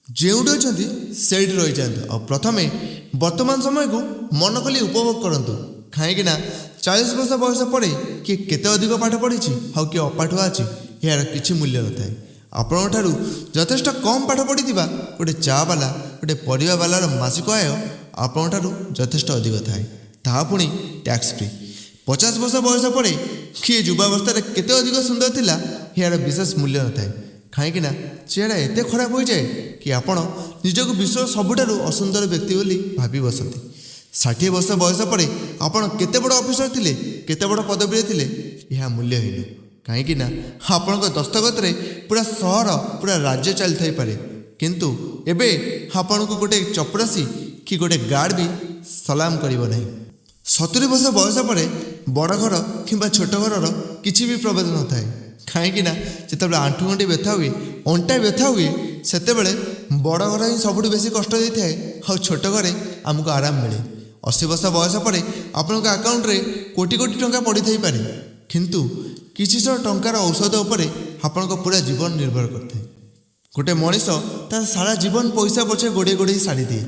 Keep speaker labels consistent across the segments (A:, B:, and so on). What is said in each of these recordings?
A: ଯେଉଁଠି ଅଛନ୍ତି ସେଇଠି ରହିଯାଆନ୍ତୁ ଆଉ ପ୍ରଥମେ ବର୍ତ୍ତମାନ ସମୟକୁ ମନ ଖୋଲି ଉପଭୋଗ କରନ୍ତୁ। କାହିଁକିନା 40 ବର୍ଷ ବୟସ ପରେ କିଏ କେତେ ଅଧିକ ପାଠ ପଢ଼ିଛି ଆଉ କିଏ ଅପାଠୁଆ ଅଛି ଏହାର କିଛି ମୂଲ୍ୟ ନଥାଏ। ଆପଣଙ୍କ ଠାରୁ ଯଥେଷ୍ଟ କମ୍ ପାଠ ପଢ଼ିଥିବା ଗୋଟେ ଚା ବାଲା ଗୋଟେ ପରିବା ବାଲାର ମାସିକ ଆୟ ଆପଣଙ୍କ ଠାରୁ ଯଥେଷ୍ଟ ଅଧିକ ଥାଏ, ତାହା ପୁଣି ଟ୍ୟାକ୍ସ ଫ୍ରି। 50 ବର୍ଷ ବୟସ ପରେ କିଏ ଯୁବାବସ୍ଥାରେ କେତେ ଅଧିକ ସୁନ୍ଦର ଥିଲା ଏହାର ବିଶେଷ ମୂଲ୍ୟ ନଥାଏ। କାହିଁକିନା ଚେହେରା ଏତେ ଖରାପ ହୋଇଯାଏ କି ଆପଣ ନିଜକୁ ବିଶ୍ୱର ସବୁଠାରୁ ଅସୁନ୍ଦର ବ୍ୟକ୍ତି ବୋଲି ଭାବି ବସନ୍ତି। 60 ବର୍ଷ ବୟସ ପରେ ଆପଣ କେତେ ବଡ଼ ଅଫିସର ଥିଲେ, କେତେ ବଡ଼ ପଦବୀରେ ଥିଲେ ଏହା ମୂଲ୍ୟହୀନ। କାହିଁକିନା ଆପଣଙ୍କ ଦସ୍ତଖତରେ ପୁରା ସହର ପୁରା ରାଜ୍ୟ ଚାଲିଥାଇପାରେ, କିନ୍ତୁ ଏବେ ଆପଣଙ୍କୁ ଗୋଟେ ଚପରାସୀ କି ଗୋଟେ ଗାର୍ଡ଼ ବି ସଲାମ କରିବ ନାହିଁ। 70 ବର୍ଷ ବୟସ ପରେ ବଡ଼ ଘର କିମ୍ବା ଛୋଟ ଘରର କିଛି ବି ପ୍ରଭେଦ ନଥାଏ। କାହିଁକିନା ଯେତେବେଳେ ଆଣ୍ଠୁଗଣ୍ଠି ବ୍ୟଥା ହୁଏ, ଅଣ୍ଟା ବ୍ୟଥା ହୁଏ, ସେତେବେଳେ ବଡ଼ ଘର ହିଁ ସବୁଠୁ ବେଶୀ କଷ୍ଟ ଦେଇଥାଏ ଆଉ ଛୋଟ ଘରେ ଆମକୁ ଆରାମ ମିଳେ। 80 ବର୍ଷ ବୟସ ପରେ ଆପଣଙ୍କ ଆକାଉଣ୍ଟରେ କୋଟି କୋଟି ଟଙ୍କା ପଡ଼ିଥାଇପାରେ, କିନ୍ତୁ କିଛି ଶହ ଟଙ୍କାର ଔଷଧ ଉପରେ ଆପଣଙ୍କ ପୁରା ଜୀବନ ନିର୍ଭର କରିଥାଏ। ଗୋଟେ ମଣିଷ ତାର ସାରା ଜୀବନ ପଇସା ପଛେ ଗୋଡ଼େଇ ଗୋଡ଼େଇ ସାରିଦିଏ।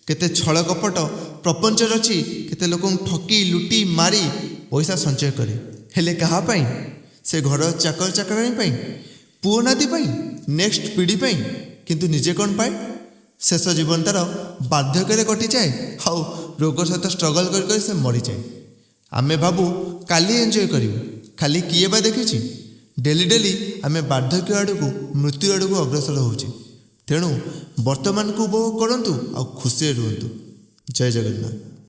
A: କେତେ ଛଳ କପଟ ପ୍ରପଞ୍ଚ ରଚି କେତେ ଲୋକଙ୍କୁ ଠକି ଲୁଟି ମାରି ପଇସା ସଞ୍ଚୟ କରେ, ହେଲେ କାହା ପାଇଁ? ସେ ଘର ଚାକର ଚାକରାଣୀ ପାଇଁ, ପୁଅ ନାତି ପାଇଁ, ନେକ୍ସଟ ପିଢ଼ି ପାଇଁ। କିନ୍ତୁ ନିଜେ କ'ଣ ପାଏ? ଶେଷ ଜୀବନ ତାର ବାର୍ଦ୍ଧକ୍ୟରେ କଟିଯାଏ ଆଉ ରୋଗ ସହିତ ଷ୍ଟ୍ରଗଲ୍ କରି କରି ସେ ମରିଯାଏ। ଆମେ ଭାବୁ କାଲି ଏନ୍ଜୟ କରିବୁ, ଖାଲି କିଏ ବା ଦେଖିଛି? ଡେଲି ଡେଲି ଆମେ ବାର୍ଦ୍ଧକ୍ୟ ଆଡ଼କୁ ମୃତ୍ୟୁ ଆଡ଼କୁ ଅଗ୍ରସର ହେଉଛେ। ତେଣୁ ବର୍ତ୍ତମାନକୁ ଉପଭୋଗ କରନ୍ତୁ ଆଉ ଖୁସିରେ ରୁହନ୍ତୁ। ଜୟ ଜଗନ୍ନାଥ।